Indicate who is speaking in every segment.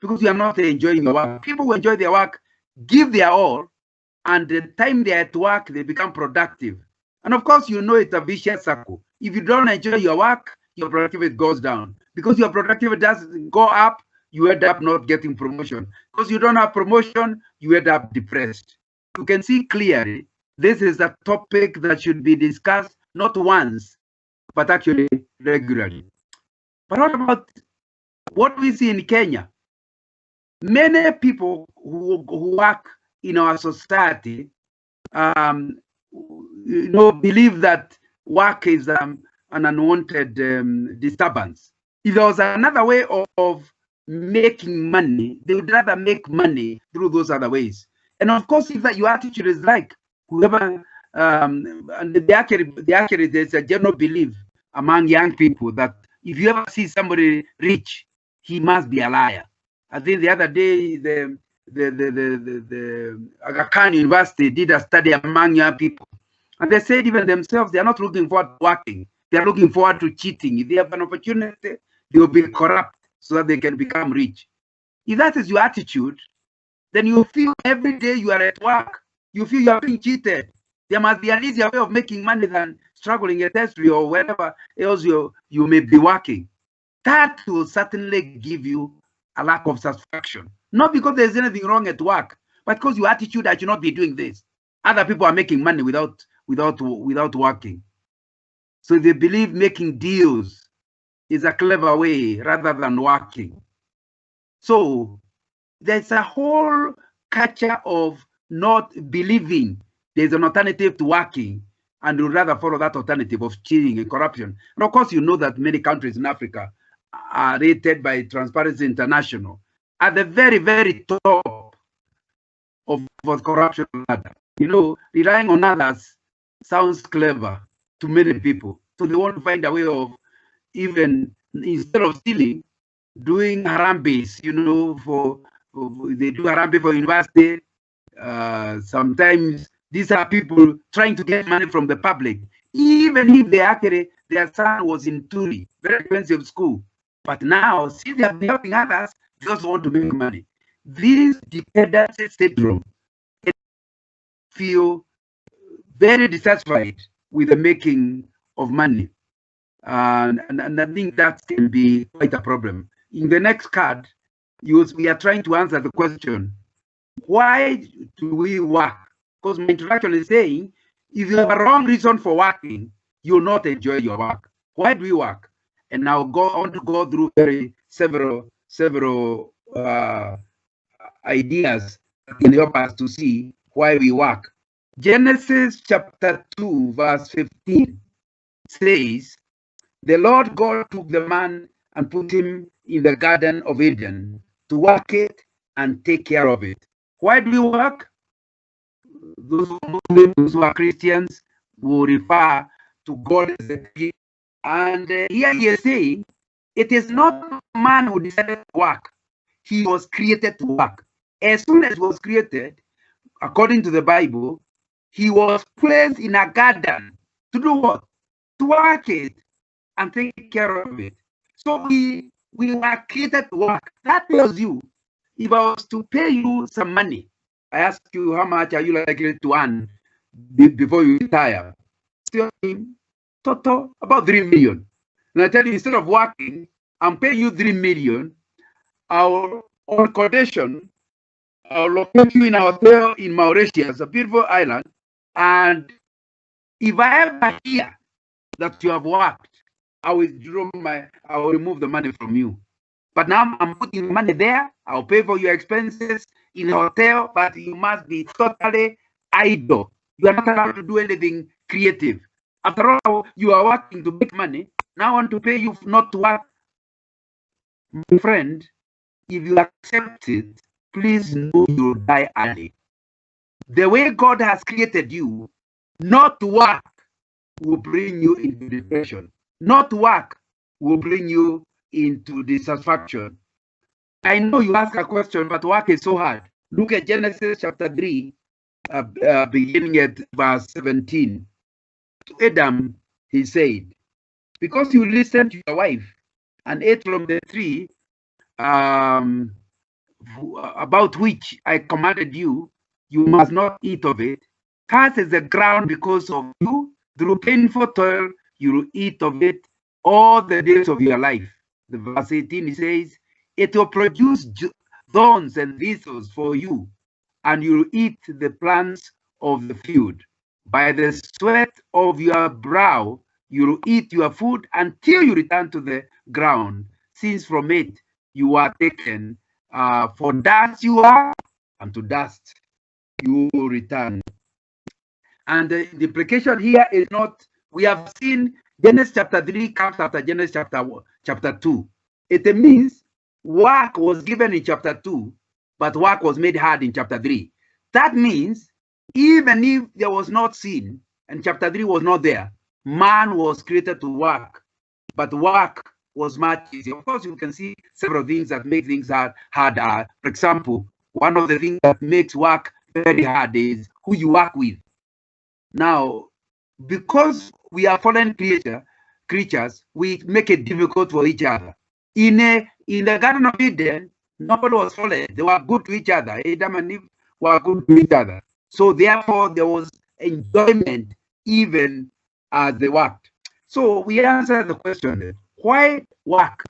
Speaker 1: because you are not enjoying your work. People who enjoy their work give their all, and the time they are at work, they become productive. And of course, you know it's a vicious circle. If you don't enjoy your work, your productivity goes down. Because your productivity doesn't go up, you end up not getting promotion. Because you don't have promotion, you end up depressed. You can see clearly this is a topic that should be discussed not once, but actually regularly. But what about what we see in Kenya? Many people who work in our society, believe that work is an unwanted disturbance. If there was another way of making money, they would rather make money through those other ways. And of course, if that your attitude is like whoever, and actually there's a general belief among young people that if you ever see somebody rich, he must be a liar. I think the other day the Aga Khan University did a study among young people, and they said even themselves they are not looking forward to working; they are looking forward to cheating. If they have an opportunity, they will be corrupt so that they can become rich. If that is your attitude, then you feel every day you are at work, you feel you are being cheated. There must be an easier way of making money than struggling at industry or wherever else you may be working. That will certainly give you a lack of satisfaction. Not because there's anything wrong at work, but because your attitude, I should not be doing this. Other people are making money without working. So they believe making deals is a clever way rather than working. So there's a whole culture of not believing there's an alternative to working, and would rather follow that alternative of cheating and corruption. And of course, you know that many countries in Africa are rated by Transparency International at the very, very top of the corruption ladder. You know, relying on others sounds clever to many people. So they want to find a way of, even instead of stealing, doing harambes, they do harambe for university. Sometimes these are people trying to get money from the public, even if their son was in Turi, very expensive school. But now, since they have been helping others, they also want to make money. This dependency syndrome feel very dissatisfied with the making of money. And I think that can be quite a problem. In the next card, we are trying to answer the question, why do we work? Because my introduction is saying, if you have a wrong reason for working, you'll not enjoy your work. Why do we work? And I want to go through several ideas that can help us to see why we work. Genesis chapter 2, verse 15 says, the Lord God took the man and put him in the Garden of Eden to work it and take care of it. Why do we work? Those who are Christians will refer to God as a gift. And here he is saying, it is not man who decided to work. He was created to work. As soon as he was created, according to the Bible, he was placed in a garden to do what? To work it and take care of it. So we were created to work. That tells you, if I was to pay you some money, I ask you how much are you likely to earn before you retire? Total about 3 million. And I tell you, instead of working, I'm paying you 3 million. On condition, I'll locate you in a hotel in Mauritius, a beautiful island. And if I ever hear that you have worked, I will remove the money from you. But now I'm putting money there. I'll pay for your expenses in the hotel, but you must be totally idle. You are not allowed to do anything creative. After all, you are working to make money. Now I want to pay you not to work. My friend, if you accept it, please know you'll die early. The way God has created you, not to work will bring you into depression. Not to work will bring you into dissatisfaction. I know you ask a question, but work is so hard. Look at Genesis chapter 3, beginning at verse 17. To Adam, he said, because you listened to your wife and ate from the tree about which I commanded you, you must not eat of it. Cursed is the ground because of you. Through painful toil, you will eat of it all the days of your life. The verse 18 says, it will produce thorns and thistles for you, and you will eat the plants of the field. By the sweat of your brow, you will eat your food until you return to the ground, since from it you are taken. For dust you are, and to dust you will return. And the implication here is not, we have seen Genesis chapter 3 comes after Genesis chapter 2. It means work was given in chapter 2, but work was made hard in chapter 3. That means even if there was not sin and chapter 3 was not there, man was created to work, but work was much easier. Of course, you can see several things that make things harder. For example, one of the things that makes work very hard is who you work with. Now, because we are fallen creatures, we make it difficult for each other. In the Garden of Eden, nobody was fallen. They were good to each other. Adam and Eve were good to each other. So therefore, there was enjoyment even as they worked. So we answer the question, why work?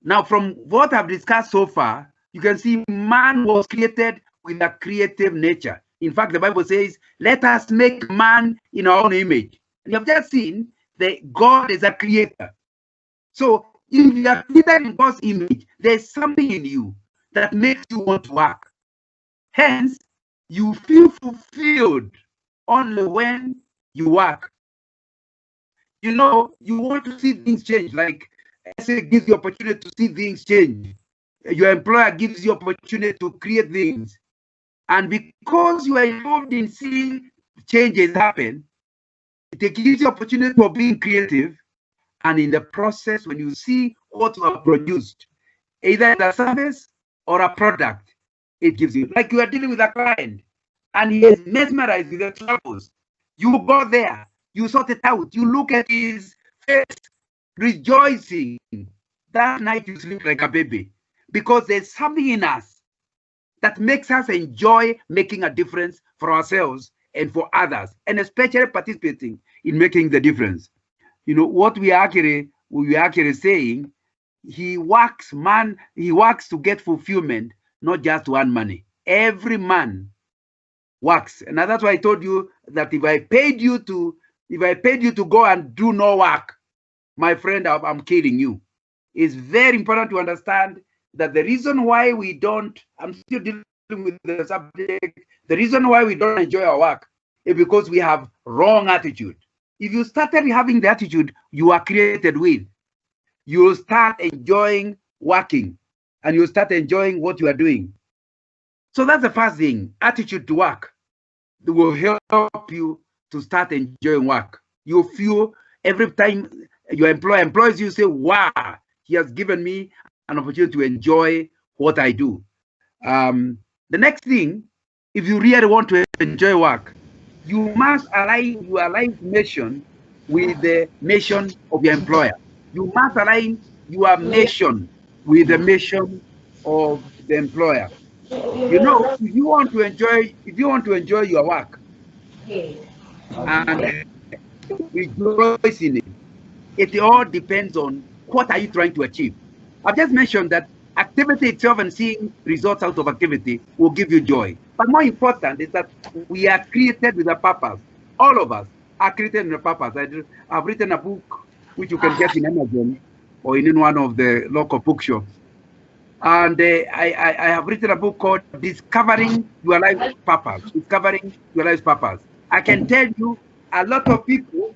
Speaker 1: Now, from what I've discussed so far, you can see man was created with a creative nature. In fact, the Bible says, let us make man in our own image. And you have just seen that God is a creator. So if you are created in God's image, there's something in you that makes you want to work. Hence, you feel fulfilled only when you work. You know, you want to see things change, like SA gives you opportunity to see things change. Your employer gives you opportunity to create things. And because you are involved in seeing changes happen, it gives you opportunity for being creative. And in the process, when you see what you have produced, either a service or a product, it gives you, like you are dealing with a client and he is mesmerized with the troubles. You go there, you sort it out, you look at his face, rejoicing. That night you sleep like a baby, because there's something in us that makes us enjoy making a difference for ourselves and for others, and especially participating in making the difference. You know, what we are actually saying, he works to get fulfillment, not just to earn money. Every man works. And that's why I told you that if I paid you to go and do no work, my friend, I'm killing you. It's very important to understand that the reason why we don't, I'm still dealing with the subject, the reason why we don't enjoy our work is because we have wrong attitude. If you started having the attitude you are created with, you will start enjoying working and you'll start enjoying what you are doing. So that's the first thing, attitude to work. It will help you to start enjoying work. You feel every time your employer employs you, say, wow, he has given me an opportunity to enjoy what I do. The next thing, if you really want to enjoy work, you must align your life mission with the mission of your employer. You must align your mission with the mission of the employer. You know, if you want to enjoy your work and rejoice in it, it all depends on what are you trying to achieve. I've just mentioned that activity itself and seeing results out of activity will give you joy. But more important is that we are created with a purpose. All of us are created with a purpose. I've written a book which you can get in Amazon or in one of the local bookshops. And I have written a book called Discovering Your Life's Purpose. Discovering Your Life's Purpose. I can tell you a lot of people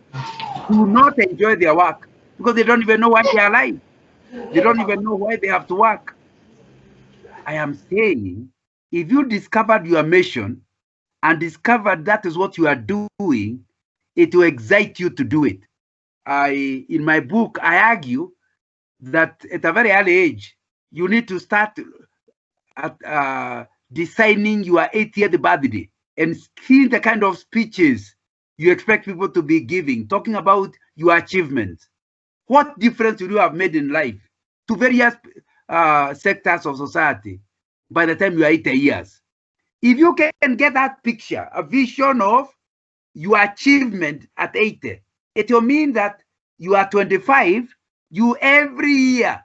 Speaker 1: do not enjoy their work because they don't even know why they are alive. They don't even know why they have to work. I am saying, if you discovered your mission and discovered that is what you are doing, it will excite you to do it. In my book, I argue that at a very early age, you need to start designing your 80th birthday and seeing the kind of speeches you expect people to be giving, talking about your achievements. What difference would you have made in life to various sectors of society? by the time you are 80 years. If you can get that picture, a vision of your achievement at 80, it will mean that you are 25, you every year,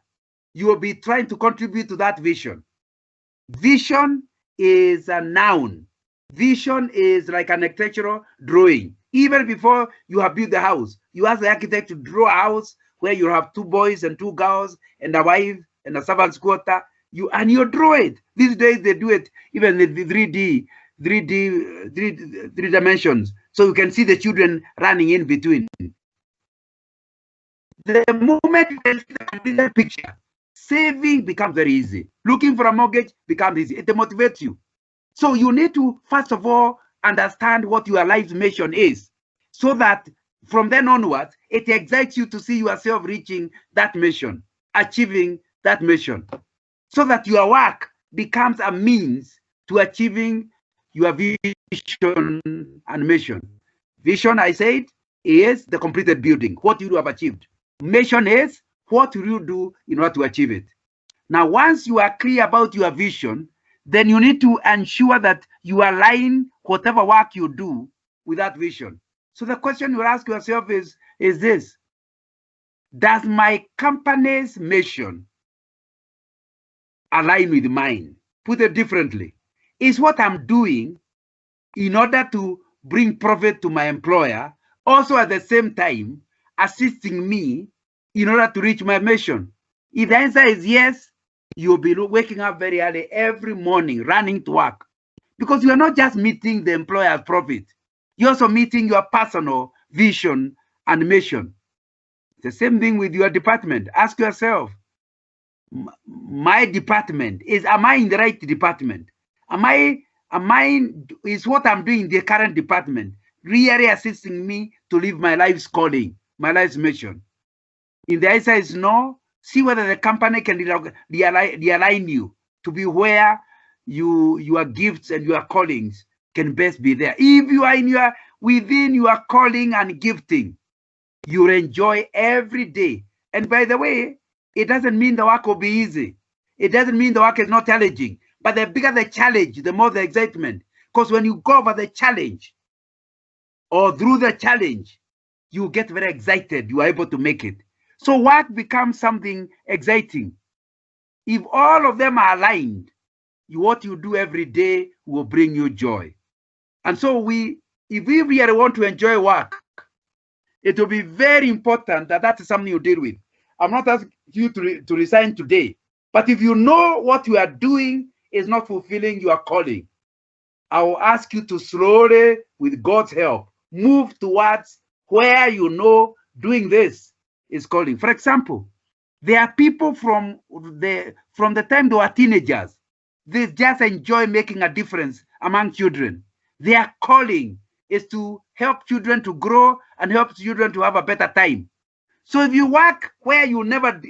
Speaker 1: you will be trying to contribute to that vision. Vision is a noun. Vision is like an architectural drawing. Even before you have built the house, you ask the architect to draw a house where you have 2 boys and 2 girls and a wife and a servant's quarter. You draw it. These days they do it even in the 3 dimensions, so you can see the children running in between. The moment you can see the completed picture, saving becomes very easy. Looking for a mortgage becomes easy. It motivates you. So you need to, first of all, understand what your life's mission is, so that from then onwards, it excites you to see yourself reaching that mission, achieving that mission, so that your work becomes a means to achieving your vision and mission. Vision, I said, is the completed building, what you have achieved. Mission is what will you do in order to achieve it. Now, once you are clear about your vision, then you need to ensure that you align whatever work you do with that vision. So the question you ask yourself is this: does my company's mission align with mine? Put it differently, is what I'm doing in order to bring profit to my employer also at the same time assisting me in order to reach my mission? If the answer is yes, you'll be waking up very early every morning, running to work, because you are not just meeting the employer's profit, you're also meeting your personal vision and mission. The same thing with your department. Ask yourself, my department, am I in the right department? Is what I'm doing in the current department really assisting me to live my life's calling, my life's mission? If the answer is no, see whether the company can realign you to be where your gifts and your callings can best be there. If you are within your calling and gifting, you'll enjoy every day. And by the way, it doesn't mean the work will be easy. It doesn't mean the work is not challenging. But the bigger the challenge, the more the excitement. Because when you go over the challenge or through the challenge, you get very excited. You are able to make it. So work becomes something exciting. If all of them are aligned, what you do every day will bring you joy. And so if we really want to enjoy work, it will be very important that that is something you deal with. I'm not asking you to resign today, but if you know what you are doing is not fulfilling your calling, I will ask you to slowly, with God's help, move towards where you know doing this is calling. For example, there are people from the time they were teenagers, they just enjoy making a difference among children. Their calling is to help children to grow and help children to have a better time. So if you work where you never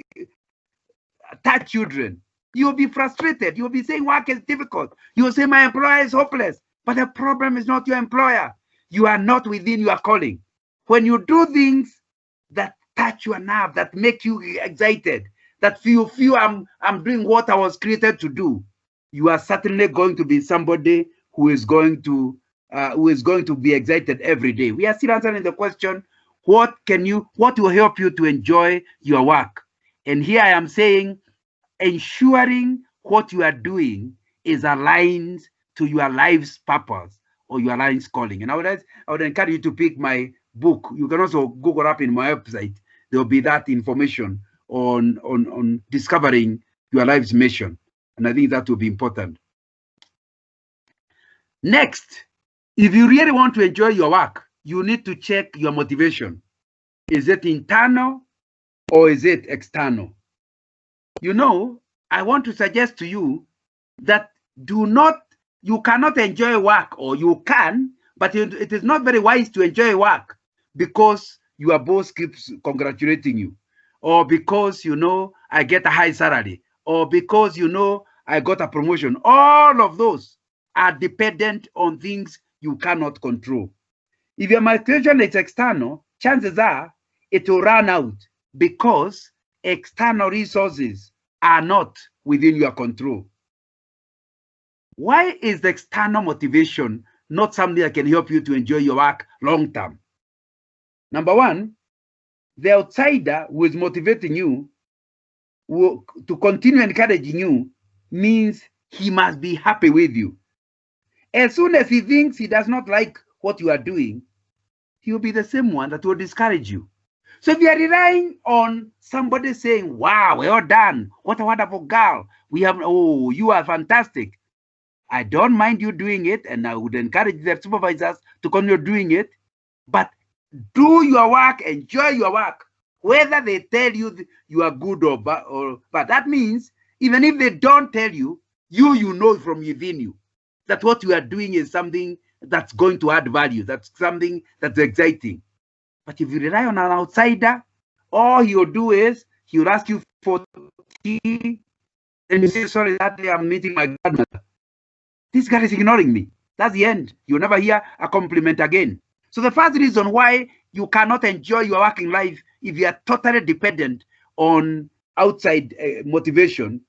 Speaker 1: touch children, you'll be frustrated. You'll be saying work is difficult. You'll say my employer is hopeless. But the problem is not your employer. You are not within your calling. When you do things that touch your nerve, that make you excited, that you feel I'm doing what I was created to do, you are certainly going to be somebody who is going to be excited every day. We are still answering the question, what will help you to enjoy your work? And here I am saying, ensuring what you are doing is aligned to your life's purpose or your life's calling. And I would encourage you to pick my book. You can also Google up in my website. There will be that information on discovering your life's mission. And I think that will be important. Next, if you really want to enjoy your work, you need to check your motivation. Is it internal or is it external? You know, I want to suggest to you that you cannot enjoy work, or you can, but it is not very wise to enjoy work because your boss keeps congratulating you, or because, I get a high salary, or because, I got a promotion. All of those are dependent on things you cannot control. If your motivation is external, chances are it will run out because external resources are not within your control. Why is the external motivation not something that can help you to enjoy your work long term? Number one, the outsider who is motivating you to continue encouraging you means he must be happy with you. As soon as he thinks he does not like what you are doing, he will be the same one that will discourage you. So if you are relying on somebody saying, wow, well done, what a wonderful girl, we have, oh, you are fantastic, I don't mind you doing it, and I would encourage the supervisors to continue doing it, but do your work, enjoy your work, whether they tell you you are good or bad. That means even if they don't tell you, you know from within you that what you are doing is something that's going to add value, that's something that's exciting. But if you rely on an outsider, all he'll do is he'll ask you for tea, and you say, sorry, that day I'm meeting my grandmother. This guy is ignoring me. That's the end. You'll never hear a compliment again. So the first reason why you cannot enjoy your working life if you are totally dependent on outside motivation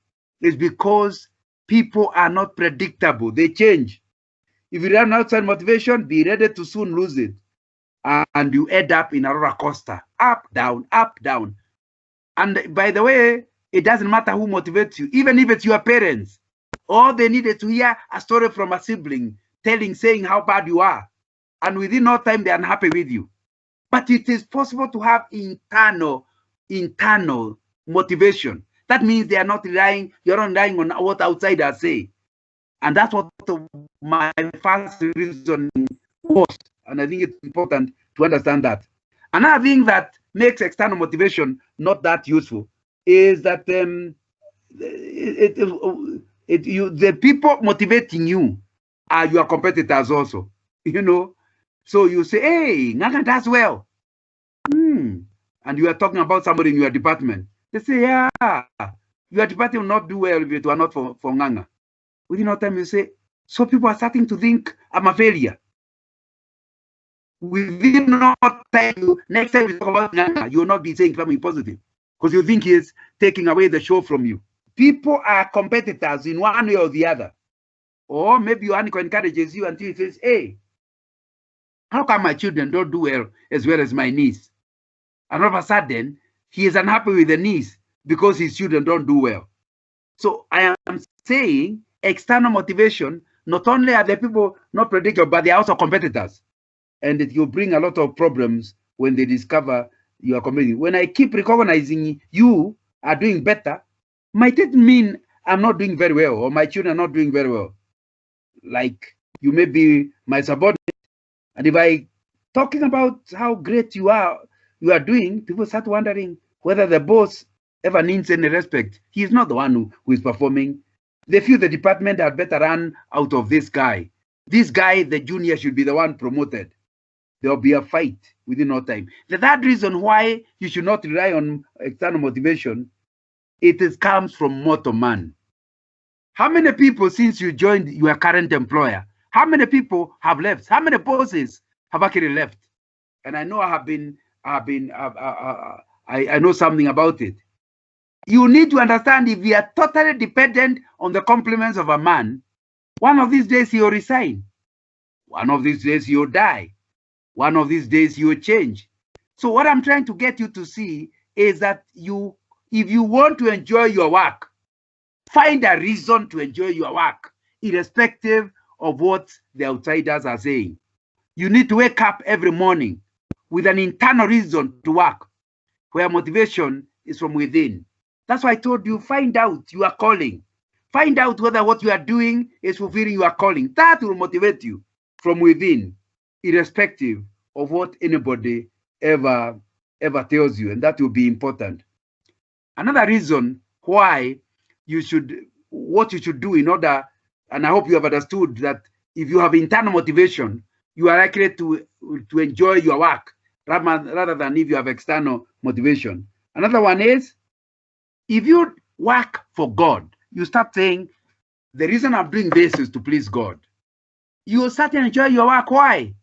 Speaker 1: is because people are not predictable. They change. If you run outside motivation, be ready to soon lose it. And you end up in a roller coaster, up, down, up, down. And by the way, it doesn't matter who motivates you, even if it's your parents. All they needed to hear a story from a sibling saying how bad you are. And within no time, they're unhappy with you. But it is possible to have internal motivation. That means they are not relying, you're not relying on what outsiders say. And that's what my first reason was. And I think it's important to understand that. Another thing that makes external motivation not that useful is that the people motivating you are your competitors also, you know. So you say, hey, Nganga does well. And you are talking about somebody in your department. They say, yeah, your department will not do well if it were not for Nganga. Within no time, you say, so people are starting to think I'm a failure. Within no time, next time you talk about Nganga, you will not be saying something positive because you think he is taking away the show from you. People are competitors in one way or the other. Or maybe your uncle encourages you until he says, hey, how come my children don't do well as my niece? And all of a sudden, he is unhappy with the niece because his children don't do well. So I am saying external motivation, not only are the people not predictable, but they are also competitors. And it will bring a lot of problems when they discover you are competing. When I keep recognizing you are doing better, might it mean I'm not doing very well or my children are not doing very well? Like you may be my subordinate. And if I talking about how great you are doing, people start wondering whether the boss ever needs any respect. He is not the one who is performing. They feel the department had better run out of this guy. This guy, the junior, should be the one promoted. There will be a fight within no time. The third reason why you should not rely on external motivation, comes from mortal man. How many people, since you joined your current employer, how many people have left? How many bosses have actually left? And I know I know something about it. You need to understand, if you are totally dependent on the compliments of a man, one of these days he'll resign. One of these days he'll die. One of these days he'll change. So what I'm trying to get you to see is that if you want to enjoy your work, find a reason to enjoy your work, irrespective of what the outsiders are saying. You need to wake up every morning with an internal reason to work, where motivation is from within. That's why I told you, find out your calling. Find out whether what you are doing is fulfilling your calling. That will motivate you from within, irrespective of what anybody ever tells you, and that will be important. Another reason why what you should do in order, and I hope you have understood that if you have internal motivation, you are likely to enjoy your work rather than if you have external motivation. Another one is, if you work for God, you start saying, the reason I'm doing this is to please God. You will start to enjoy your work. Why?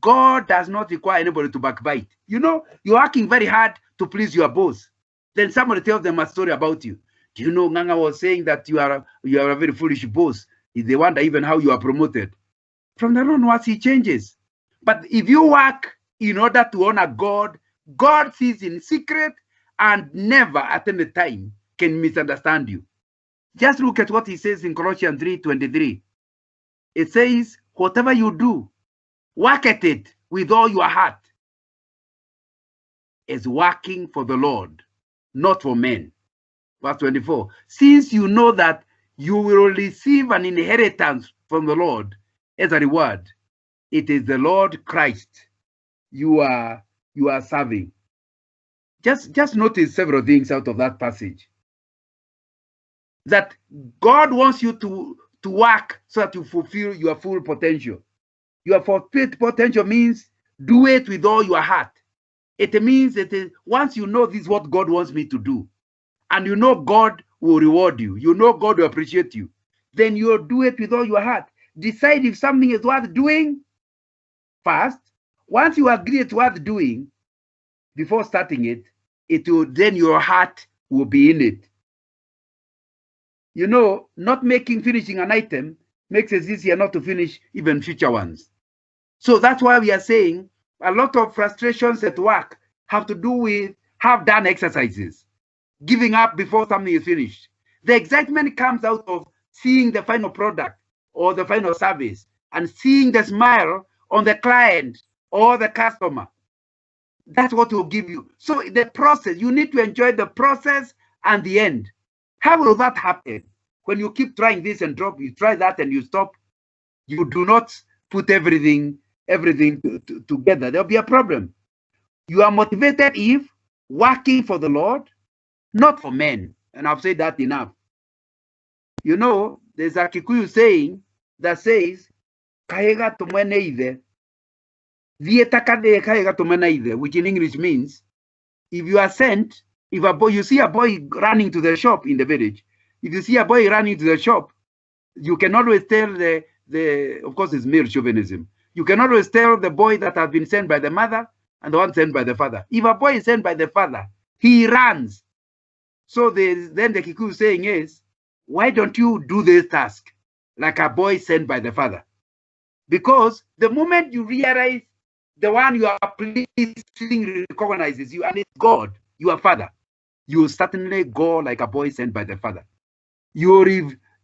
Speaker 1: God does not require anybody to backbite. You know, you're working very hard to please your boss. Then somebody tells them a story about you. Do you know, Nganga was saying that you are a very foolish boss? They wonder even how you are promoted. From then onwards, he changes. But if you work in order to honor God, God sees in secret and never at any time can misunderstand you. Just look at what he says in Colossians 3:23. It says, whatever you do, work at it with all your heart, as working for the Lord, not for men. Verse 24, since you know that you will receive an inheritance from the Lord as a reward, it is the Lord Christ you are serving. Just notice several things out of that passage. That God wants you to work so that you fulfill your full potential. Your full potential means do it with all your heart. It means that once you know this is what God wants me to do, and you know God will reward you, you know God will appreciate you, then you'll do it with all your heart. Decide if something is worth doing first. Once you agree it's worth doing, before starting it, then your heart will be in it. You know, not finishing an item makes it easier not to finish even future ones. So that's why we are saying a lot of frustrations at work have to do with half-done exercises, giving up before something is finished. The excitement comes out of seeing the final product or the final service and seeing the smile on the client or the customer. That's what will give you. So the process, you need to enjoy the process and the end. How will that happen? When you keep trying this and drop, you try that and you stop, you do not put everything together. There'll be a problem. You are motivated if working for the Lord, not for men. And I've said that enough. You know, there's a Kikuyu saying that says, "Kaega tumene ide, which in English means, if you are sent, if you see a boy running to the shop in the village, if you see a boy running to the shop, you can always tell of course it's male chauvinism. You can always tell the boy that has been sent by the mother and the one sent by the father. If a boy is sent by the father, he runs. So then the Kikuyu saying is, why don't you do this task like a boy sent by the father? Because the moment you realize the one you are pleasing recognizes you, and it's God, your father, you will certainly go like a boy sent by the father. You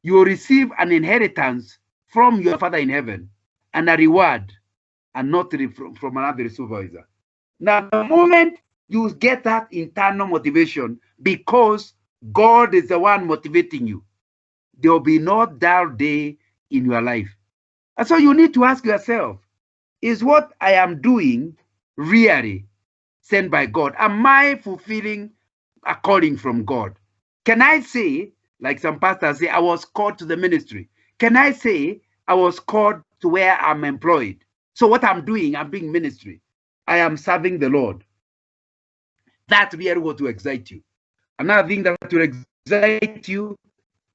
Speaker 1: will receive an inheritance from your father in heaven and a reward, and not from another supervisor. Now, the moment you get that internal motivation, because God is the one motivating you, there will be no dull day in your life. And so you need to ask yourself, is what I am doing really sent by God? Am I fulfilling a calling from God? Can I say, like some pastors say, I was called to the ministry? Can I say I was called to where I'm employed? So what I'm doing, I'm doing ministry. I am serving the Lord. That's really what will excite you. Another thing that will excite you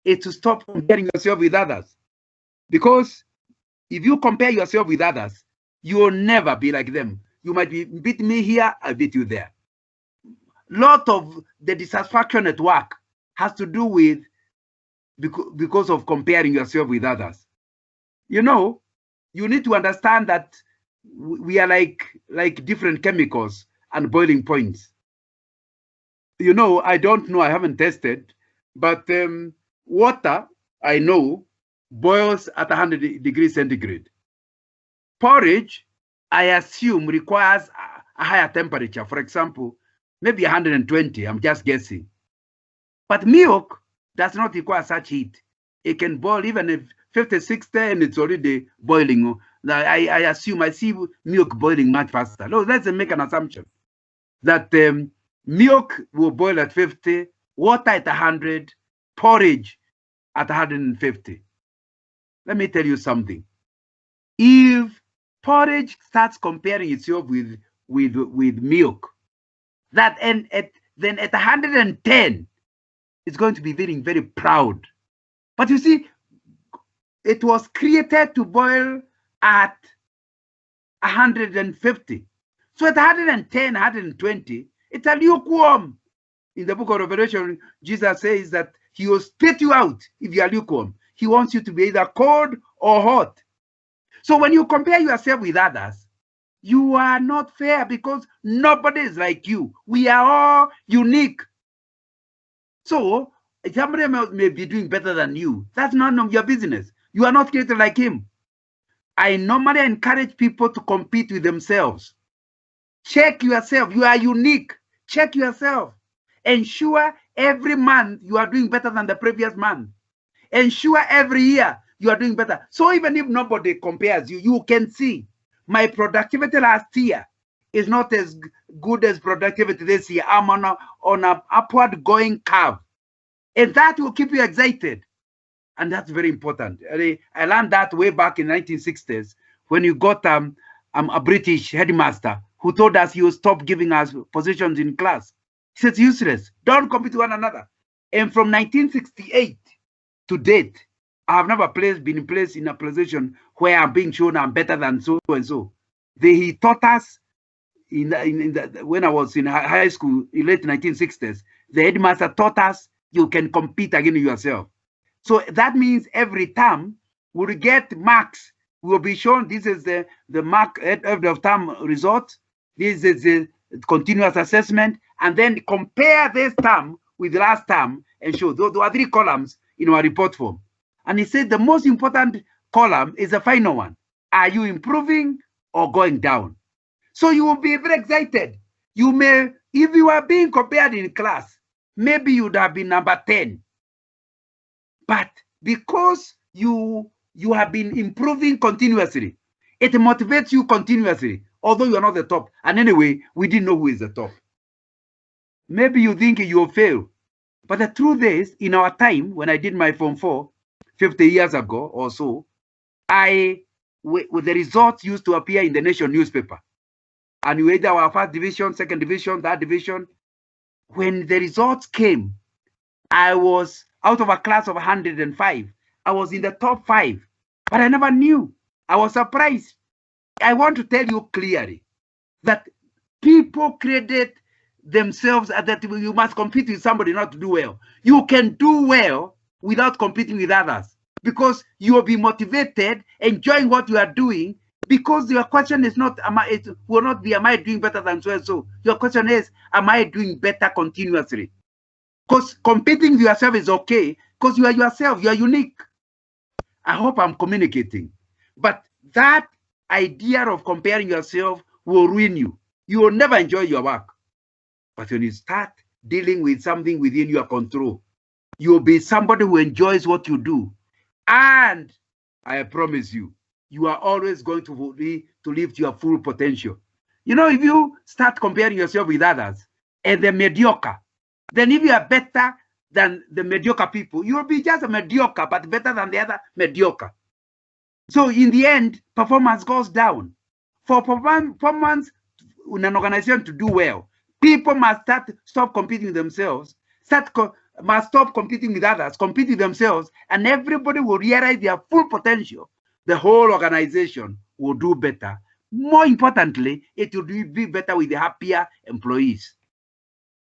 Speaker 1: is to stop comparing yourself with others. Because if you compare yourself with others, you will never be like them. You might beat me here, I'll beat you there. Lot of the dissatisfaction at work has to do with because of comparing yourself with others. You know, you need to understand that we are like different chemicals and boiling points. You know, I don't know, I haven't tested, but water, I know, boils at 100 degrees centigrade. Porridge, I assume, requires a higher temperature. For example, maybe 120, I'm just guessing. But milk does not require such heat. It can boil even if 50, 60, and it's already boiling. I assume I see milk boiling much faster. No, let's make an assumption that milk will boil at 50, water at 100, porridge at 150. Let me tell you something. If porridge starts comparing itself with milk, then at 110, it's going to be very, very proud. But you see, it was created to boil at 150. So at 110, 120, it's a lukewarm. In the book of Revelation, Jesus says that he will spit you out if you are lukewarm. he wants you to be either cold or hot. So when you compare yourself with others, you are not fair because nobody is like you. We are all unique. So somebody may be doing better than you. That's none of your business. You are not created like him. I normally encourage people to compete with themselves. Check yourself. You are unique. Check yourself. Ensure every month you are doing better than the previous month. Ensure every year you are doing better. So even if nobody compares you, you can see my productivity last year is not as good as productivity this year. I'm on a upward going curve. And that will keep you excited. And that's very important. I learned that way back in 1960s when you got a British headmaster who told us he would stop giving us positions in class. He said, it's useless. Don't compete with one another. And from 1968 to date, I have never been placed in a position where I'm being shown I'm better than so and so. He taught us when I was in high school in late 1960s, the headmaster taught us you can compete against yourself. So that means every term we'll get marks. We'll be shown this is the mark end of term result. This is the continuous assessment, and then compare this term with the last term and show. There are 3 columns in our report form. And he said the most important column is the final one. Are you improving or going down? So you will be very excited. You may, if you are being compared in class, maybe you would have been number 10. But because you have been improving continuously, it motivates you continuously, although you are not the top. And anyway, we didn't know who is the top. Maybe you think you'll fail. But the truth is, in our time, when I did my Form 4, 50 years ago or so, the results used to appear in the Nation newspaper. And we had our first division, second division, third division. When the results came, I was out of a class of 105. I was in the top 5, but I never knew. I was surprised. I want to tell you clearly that people credit themselves that you must compete with somebody not to do well. You can do well without competing with others because you will be motivated, enjoying what you are doing, because your question is not, it will not be, am I doing better than so and so? Your question is, am I doing better continuously? Because competing with yourself is okay, because you are yourself, you are unique. I hope I'm communicating. But that idea of comparing yourself will ruin you. You will never enjoy your work. But when you start dealing with something within your control, you will be somebody who enjoys what you do. And I promise you, you are always going to live to your full potential. You know, if you start comparing yourself with others and they're mediocre, then if you are better than the mediocre people, you will be just a mediocre, but better than the other mediocre. So in the end, performance goes down. For performance in an organization to do well, people must stop competing with themselves, must stop competing with others, compete with themselves, and everybody will realize their full potential. The whole organization will do better. More importantly, it will be better with the happier employees.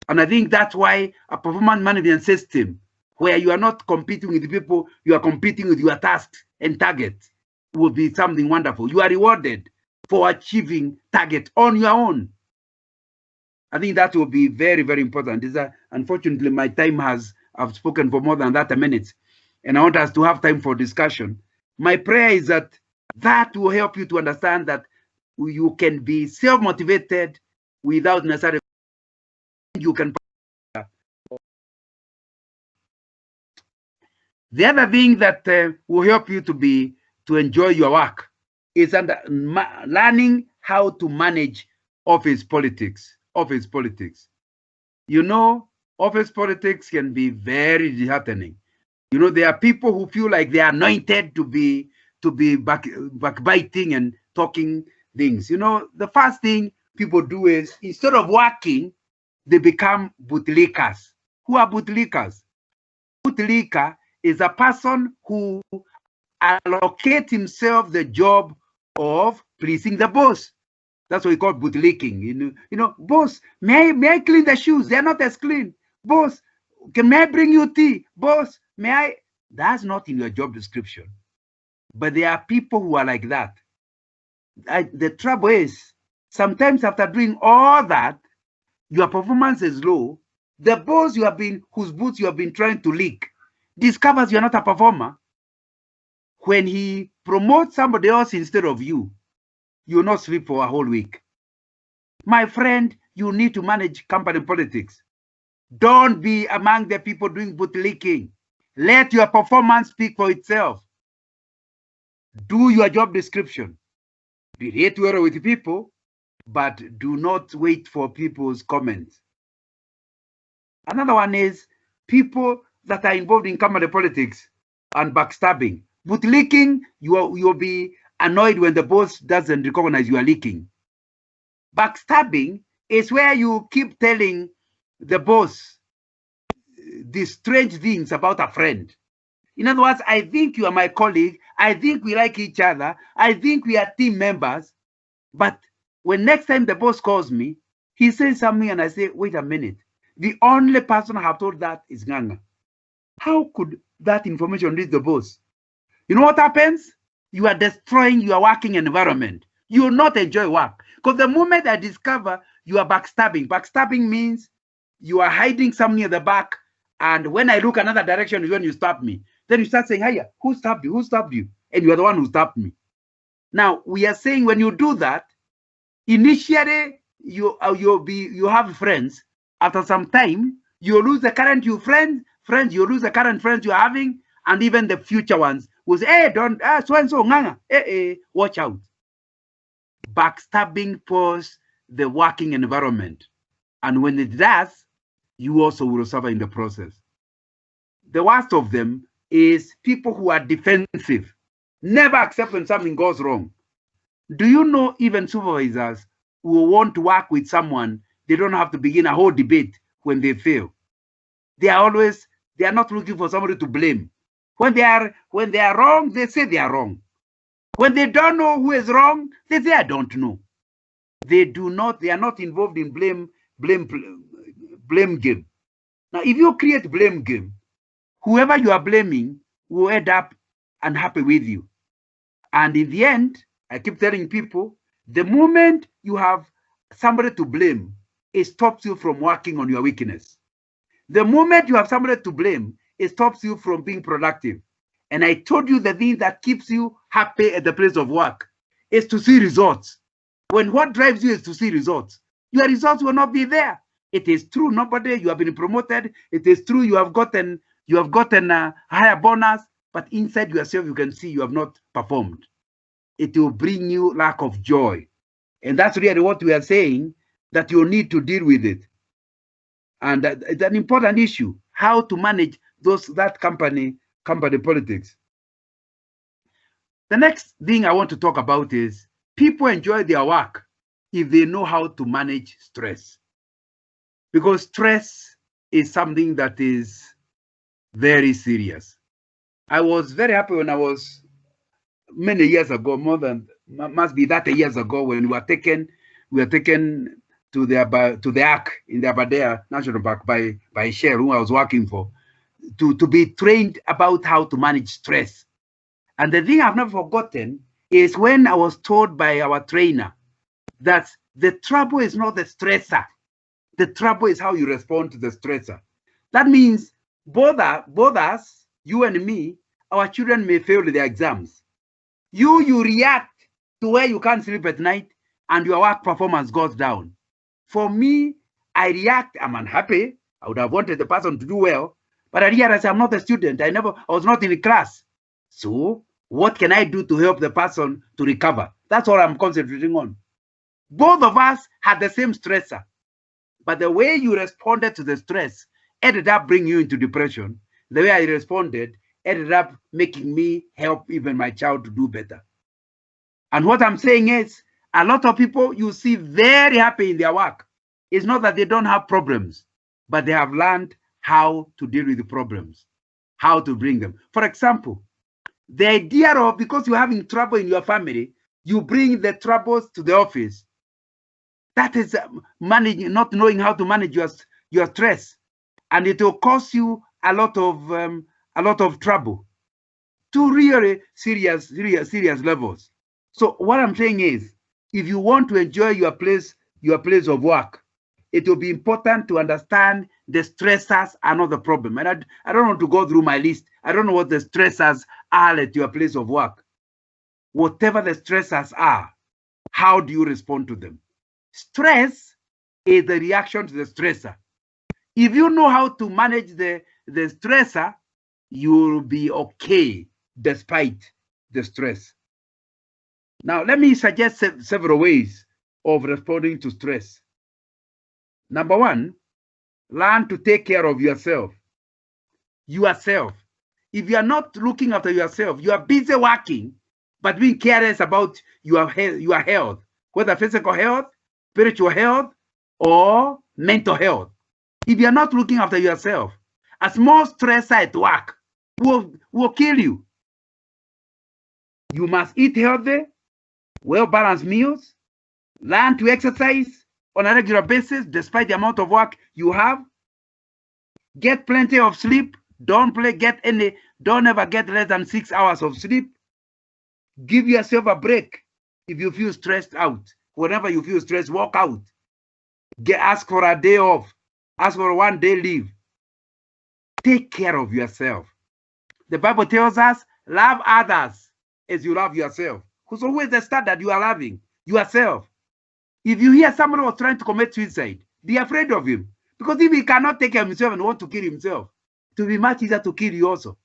Speaker 1: And I think that's why a performance management system where you are not competing with the people, you are competing with your tasks and targets will be something wonderful. You are rewarded for achieving target on your own. I think that will be very, very important. Unfortunately, my time I've spoken for more than that a minute, and I want us to have time for discussion. My prayer is that will help you to understand that you can be self-motivated without necessarily you can. The other thing that will help you to enjoy your work is learning how to manage office politics. Office politics. You know, office politics can be very disheartening. You know, there are people who feel like they are anointed to be backbiting and talking things. You know, the first thing people do is, instead of working, they become bootlickers. Who are bootlickers? Bootlicker is a person who allocates himself the job of pleasing the boss. That's what we call bootlicking. You know, boss, may I clean the shoes? They're not as clean. Boss, may I bring you tea? Boss, may I? That's not in your job description. But there are people who are like that. The trouble is, sometimes after doing all that, your performance is low. The boss whose boots you have been trying to lick, discovers you're not a performer. When he promotes somebody else instead of you, you'll not sleep for a whole week. My friend, you need to manage company politics. Don't be among the people doing boot licking. Let your performance speak for itself. Do your job description. Relate well with people, but do not wait for people's comments. Another one is people that are involved in company politics and backstabbing. Boot licking, you'll be annoyed when the boss doesn't recognize you are leaking. Backstabbing is where you keep telling the boss these strange things about a friend. In other words, I think you are my colleague. I think we like each other. I think we are team members. But when next time the boss calls me, he says something and I say, wait a minute. The only person I have told that is Nganga. How could that information reach the boss? You know what happens? You are destroying your working environment. You will not enjoy work. Because the moment I discover you are backstabbing means you are hiding something at the back. And when I look another direction is when you stab me. Then you start saying, hey, who stabbed you? Who stabbed you? And you are the one who stabbed me. Now, we are saying when you do that, initially, you have friends. After some time, you lose the current friends, you lose the current friends you're having, and even the future ones will say, hey, don't, so-and-so, Nganga, watch out. Backstabbing poses the working environment. And when it does, you also will suffer in the process. The worst of them is people who are defensive, never accept when something goes wrong. Do you know even supervisors who want to work with someone, they don't have to begin a whole debate when they fail. They are not looking for somebody to blame. When they are wrong, they say they are wrong. When they don't know who is wrong, they say I don't know. They are not involved in blame game. Now, if you create blame game, whoever you are blaming will end up unhappy with you. And in the end, I keep telling people, the moment you have somebody to blame, it stops you from working on your weakness. The moment you have somebody to blame, it stops you from being productive. And I told you the thing that keeps you happy at the place of work is to see results. When what drives you is to see results, your results will not be there. It is true, you have been promoted. It is true, you have gotten a higher bonus, but inside yourself, you can see you have not performed. It will bring you lack of joy. And that's really what we are saying, that you need to deal with it. And it's an important issue, how to manage that company politics. The next thing I want to talk about is people enjoy their work if they know how to manage stress. Because stress is something that is very serious. I was very happy when I was many years ago, must be 30 years ago, when we were taken to the Ark in the Aberdare National Park by Shell, who I was working for, to be trained about how to manage stress. And the thing I've never forgotten is when I was told by our trainer that the trouble is not the stressor. The trouble is how you respond to the stressor. That means both us, you and me, our children may fail their exams. You react to where you can't sleep at night and your work performance goes down. For me, I react, I'm unhappy. I would have wanted the person to do well, but I realize I'm not a student. I was not in the class. So what can I do to help the person to recover? That's all I'm concentrating on. Both of us had the same stressor, but the way you responded to the stress ended up bringing you into depression. The way I responded ended up making me help even my child to do better. And what I'm saying is, a lot of people you see very happy in their work. It's not that they don't have problems, but they have learned how to deal with the problems, how to bring them. For example, the idea of, because you're having trouble in your family, you bring the troubles to the office. That is not knowing how to manage your stress. And it will cause you a lot of a lot of trouble to really serious levels. So what I'm saying is, if you want to enjoy your place of work, it will be important to understand the stressors are not the problem. And I don't want to go through my list. I don't know what the stressors are at your place of work. Whatever the stressors are, how do you respond to them? Stress is the reaction to the stressor. If you know how to manage the stressor, you will be okay despite the stress. Now, let me suggest several ways of responding to stress. Number one, learn to take care of yourself. If you are not looking after yourself, you are busy working, but being careless about your health, whether physical health, spiritual health, or mental health. If you are not looking after yourself, a small stressor at work will kill you. You must eat healthy, well-balanced meals, learn to exercise on a regular basis despite the amount of work you have. Get plenty of sleep. Don't ever get less than 6 hours of sleep. Give yourself a break if you feel stressed out. Whenever you feel stressed, walk out. Ask for a day off. Ask for 1 day leave. Take care of yourself. The Bible tells us, love others as you love yourself. So who is the standard you are loving? Yourself. If you hear somebody was trying to commit suicide, be afraid of him. Because if he cannot take care of himself and want to kill himself, it will be much easier to kill you also.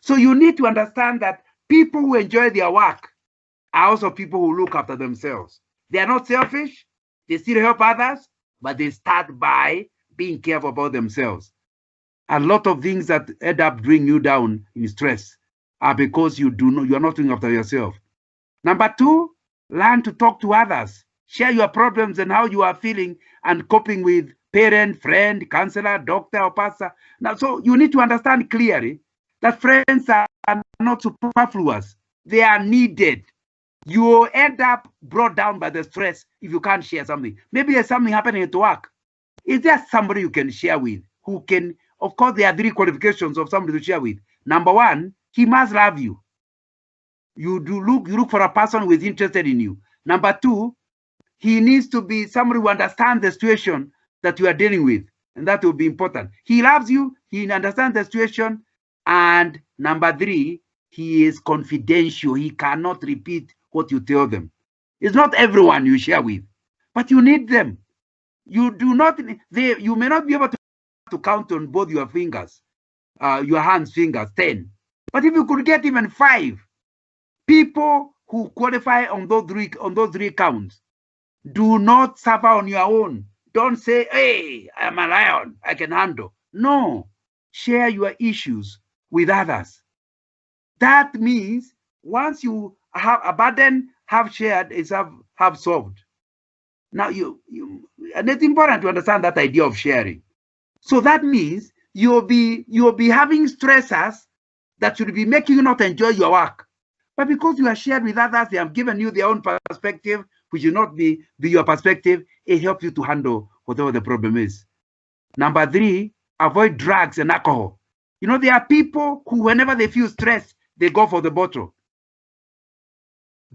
Speaker 1: So you need to understand that people who enjoy their work are also people who look after themselves. They are not selfish. They still help others, but they start by being careful about themselves. A lot of things that end up bringing you down in stress are because you are not looking after yourself. Number two, learn to talk to others. Share your problems and how you are feeling and coping with parent, friend, counselor, doctor, or pastor. Now, so you need to understand clearly that friends are not superfluous. They are needed. You will end up brought down by the stress if you can't share something. Maybe there's something happening at work. Is there somebody you can share with who can, of course, there are 3 qualifications of somebody to share with. Number one, he must love you. You look for a person who is interested in you. Number two, he needs to be somebody who understands the situation that you are dealing with, and that will be important. He loves you, he understands the situation, and number three, he is confidential. He cannot repeat what you tell them. It's not everyone you share with, but you need them. You may not be able to count on both your fingers, your hands' fingers, 10. But if you could get even 5 people who qualify on those three counts, do not suffer on your own. Don't say, hey, I'm a lion, I can handle. No, share your issues with others. That means once you have a burden, have shared, is have solved. Now and it's important to understand that idea of sharing. So that means you'll be having stressors that should be making you not enjoy your work. But because you are shared with others, they have given you their own perspective, which will not be your perspective, it helps you to handle whatever the problem is. Number 3, avoid drugs and alcohol. You know, there are people who, whenever they feel stressed, they go for the bottle.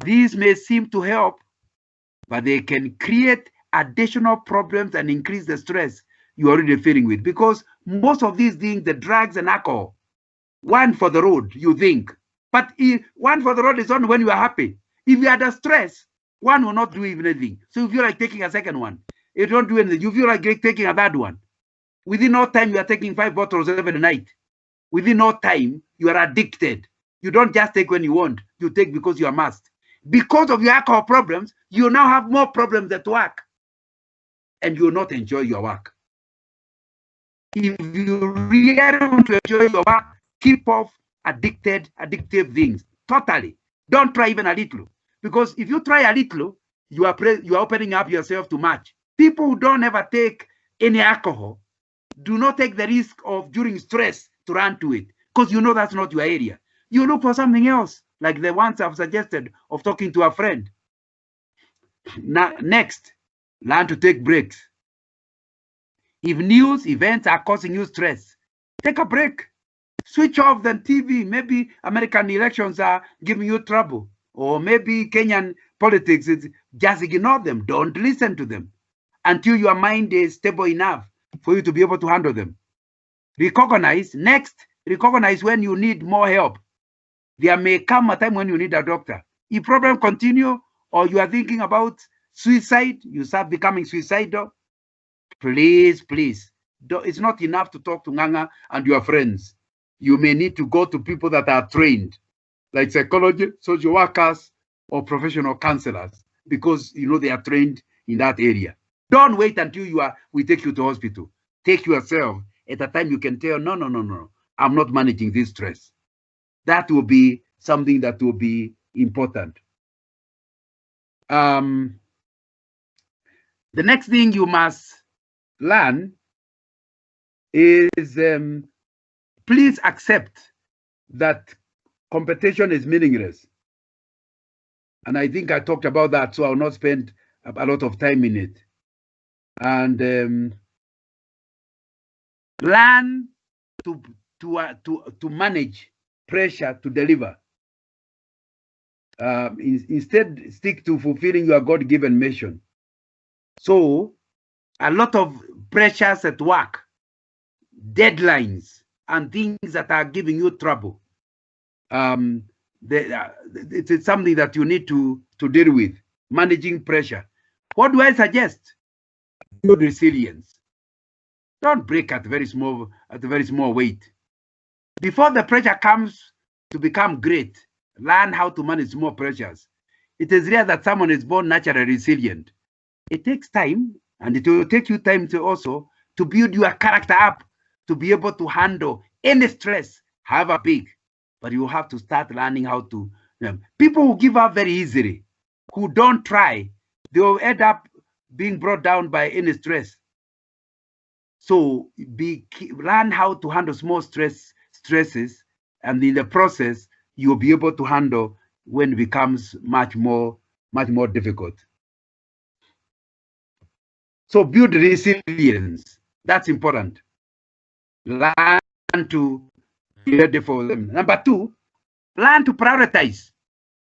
Speaker 1: These may seem to help, but they can create additional problems and increase the stress you're already feeling with. Because most of these things, the drugs and alcohol, one for the road, you think. But one for the road is only when you are happy. If you are under stress, one will not do even anything. So you feel like taking a second one. You don't do anything. You feel like taking a third one. Within no time, you are taking 5 bottles every night. Within no time, you are addicted. You don't just take when you want. You take because you are must. Because of your alcohol problems, you now have more problems at work. And you will not enjoy your work. If you really want to enjoy your work, keep off addictive things. Totally. Don't try even a little. Because if you try a little, you are opening up yourself to much. People who don't ever take any alcohol do not take the risk of, during stress, to run to it. Because you know that's not your area. You look for something else, like the ones I've suggested of talking to a friend. Now, next, learn to take breaks. If news events are causing you stress, take a break. Switch off the TV. Maybe American elections are giving you trouble, or maybe Kenyan politics is just ignore them. Don't listen to them until your mind is stable enough for you to be able to handle them. Recognize when you need more help. There may come a time when you need a doctor. If problem continue, or you are thinking about suicide, you start becoming suicidal, please, it's not enough to talk to Nganga and your friends. You may need to go to people that are trained, like psychologists, social workers, or professional counselors, because they are trained in that area. Don't wait until we take you to hospital. Take yourself at a time you can tell, no, I'm not managing this stress. That will be something that will be important. The next thing you must learn is please accept that competition is meaningless. And I think I talked about that, so I'll not spend a lot of time in it. And learn to manage pressure to deliver. Instead, stick to fulfilling your God-given mission. So, a lot of pressures at work, deadlines, and things that are giving you trouble. It's something that you need to deal with, managing pressure. What do I suggest? Build resilience. Don't break at a very small weight. Before the pressure comes to become great, learn how to manage small pressures. It is rare that someone is born naturally resilient. It takes time, and it will take you time to build your character up to be able to handle any stress, however big. But you have to start learning how to. People who give up very easily, who don't try, they will end up being brought down by any stress. So learn how to handle small stresses, and in the process, you'll be able to handle when it becomes much more difficult. So build resilience. That's important. Learn to be ready for them. Number 2, learn to prioritize.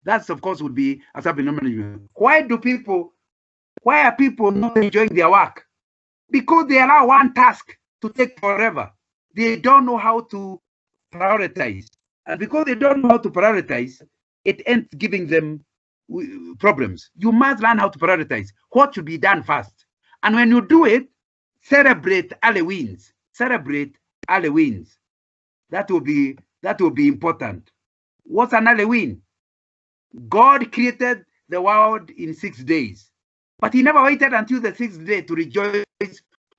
Speaker 1: That's, of course, would be as management. Why are people not enjoying their work? Because they allow one task to take forever. They don't know how to prioritize. And because they don't know how to prioritize, it ends giving them problems. You must learn how to prioritize what should be done first. And when you do it, celebrate early wins. Celebrate early wins. That will be important. What's an early win? God created the world in 6 days, but he never waited until the 6th day to rejoice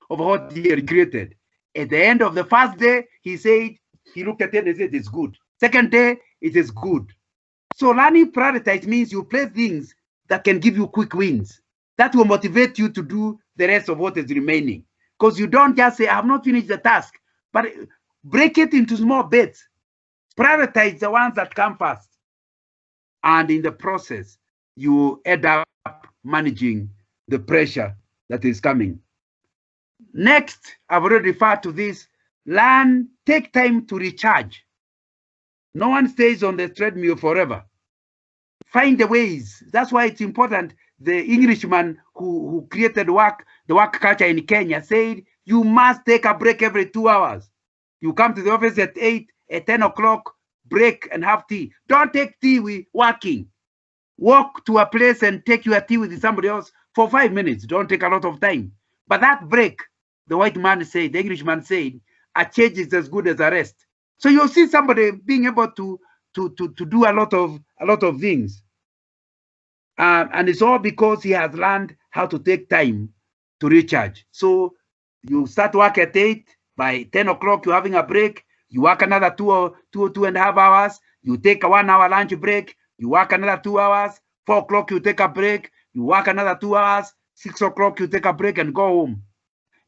Speaker 1: over what he had created. At the end of the first day, he looked at it and said, it's good. Second day, it is good. So learning prioritize means you play things that can give you quick wins. That will motivate you to do the rest of what is remaining. Because you don't just say, I have not finished the task, but break it into small bits. Prioritize the ones that come first. And in the process, you end up managing the pressure that is coming. Next, I've already referred to this. Take time to recharge. No one stays on the treadmill forever. Find the ways. That's why it's important. The Englishman who created the work culture in Kenya said, you must take a break every 2 hours. You come to the office at 8, at 10 o'clock, break and have tea. Don't take tea with working. Walk to a place and take your tea with somebody else for 5 minutes. Don't take a lot of time. But that break, the white man said, the Englishman said, a change is as good as a rest. So you'll see somebody being able to do a lot of things. And it's all because he has learned how to take time to recharge. So you start work at 8, by 10 o'clock, you're having a break. You work another 2.5 hours. You take a 1 hour lunch break. You work another 2 hours. 4 o'clock, you take a break. You work another 2 hours. 6 o'clock, you take a break and go home.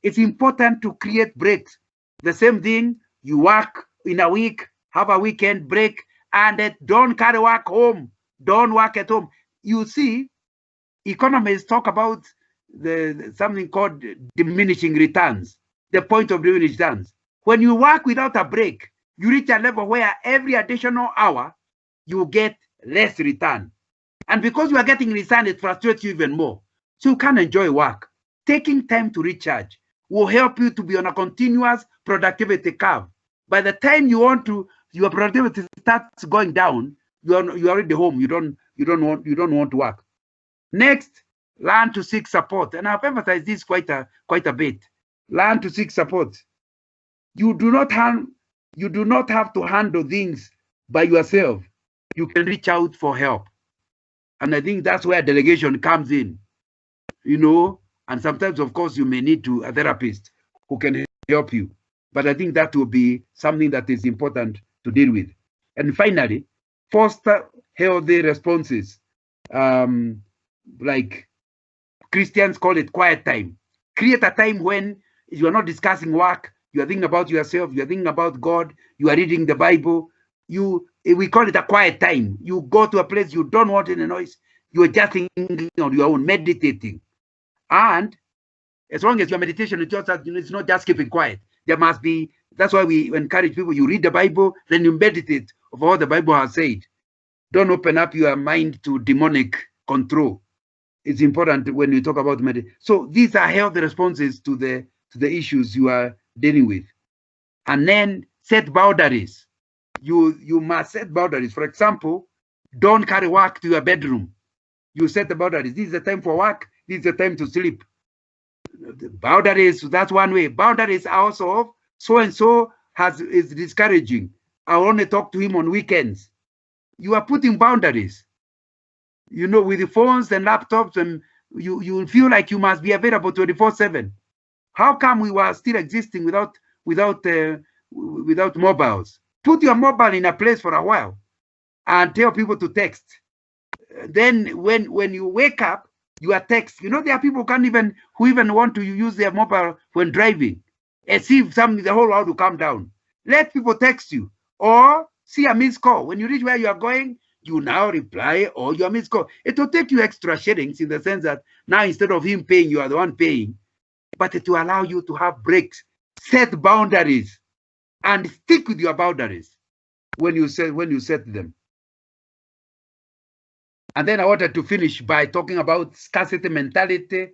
Speaker 1: It's important to create breaks. The same thing, you work in a week, have a weekend break, and don't carry work home. Don't work at home. You see, economists talk about something called diminishing returns, the point of diminishing returns. When you work without a break, you reach a level where every additional hour, you get less return. And because you are getting return, it frustrates you even more. So you can't enjoy work. Taking time to recharge will help you to be on a continuous productivity curve. By the time you want to, your productivity starts going down, you're already home. You don't want to work. Next, learn to seek support. And I've emphasized this quite a bit. Learn to seek support. You do not have to handle things by yourself. You can reach out for help. And I think that's where delegation comes in, and sometimes, of course, you may need a therapist who can help you. But I think that will be something that is important to deal with. And finally, foster healthy responses. Like Christians call it quiet time. Create a time when you are not discussing work, you are thinking about yourself, you are thinking about God, you are reading the Bible. We call it a quiet time. You go to a place you don't want any noise. You are just thinking on your own, meditating. And as long as your meditation is just, it's not just keeping quiet. There must be, that's why we encourage people, you read the Bible, then you meditate of what the Bible has said. Don't open up your mind to demonic control. It's important when you talk about meditation. So these are healthy responses to the issues you are dealing with. And then set boundaries. You must set boundaries. For example, don't carry work to your bedroom. You set the boundaries. This is the time for work. This is the time to sleep. The boundaries, that's one way. Boundaries are also so-and-so is discouraging. I only talk to him on weekends. You are putting boundaries. With the phones and laptops, and you feel like you must be available 24/7. How come we were still existing without mobiles? Put your mobile in a place for a while and tell people to text. Then when you wake up, you are text. There are people who even want to use their mobile when driving, as if the whole world will calm down. Let people text you or see a missed call. When you reach where you are going, you now reply or your missed call. It will take you extra shillings in the sense that now instead of him paying, you are the one paying. But it will allow you to have breaks, set boundaries, and stick with your boundaries when you set them. And then I wanted to finish by talking about scarcity mentality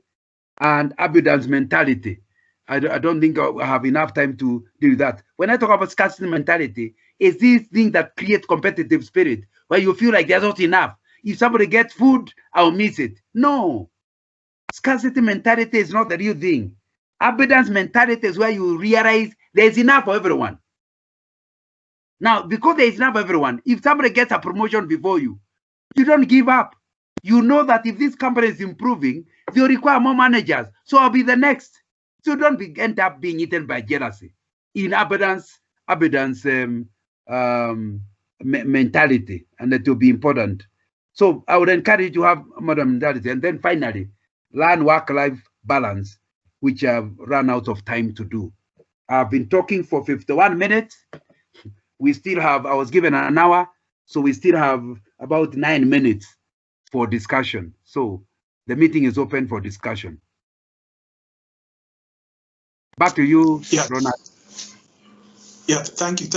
Speaker 1: and abundance mentality. I don't think I have enough time to deal with that. When I talk about scarcity mentality, it's this thing that creates competitive spirit, where you feel like there's not enough. If somebody gets food, I'll miss it. No. Scarcity mentality is not the real thing. Abundance mentality is where you realize there's enough for everyone. Now, because there is enough for everyone, if somebody gets a promotion before you, you don't give up. You know that if this company is improving, they'll require more managers. So I'll be the next. So don't end up being eaten by jealousy. In abundance mentality, and that will be important. So I would encourage you to have modern mentality. And then finally, learn work-life balance, which I've run out of time to do. I've been talking for 51 minutes. We still have, I was given an hour, so we still have about 9 minutes for discussion. So the meeting is open for discussion. Back to you, Ronald.
Speaker 2: Yeah, thank you.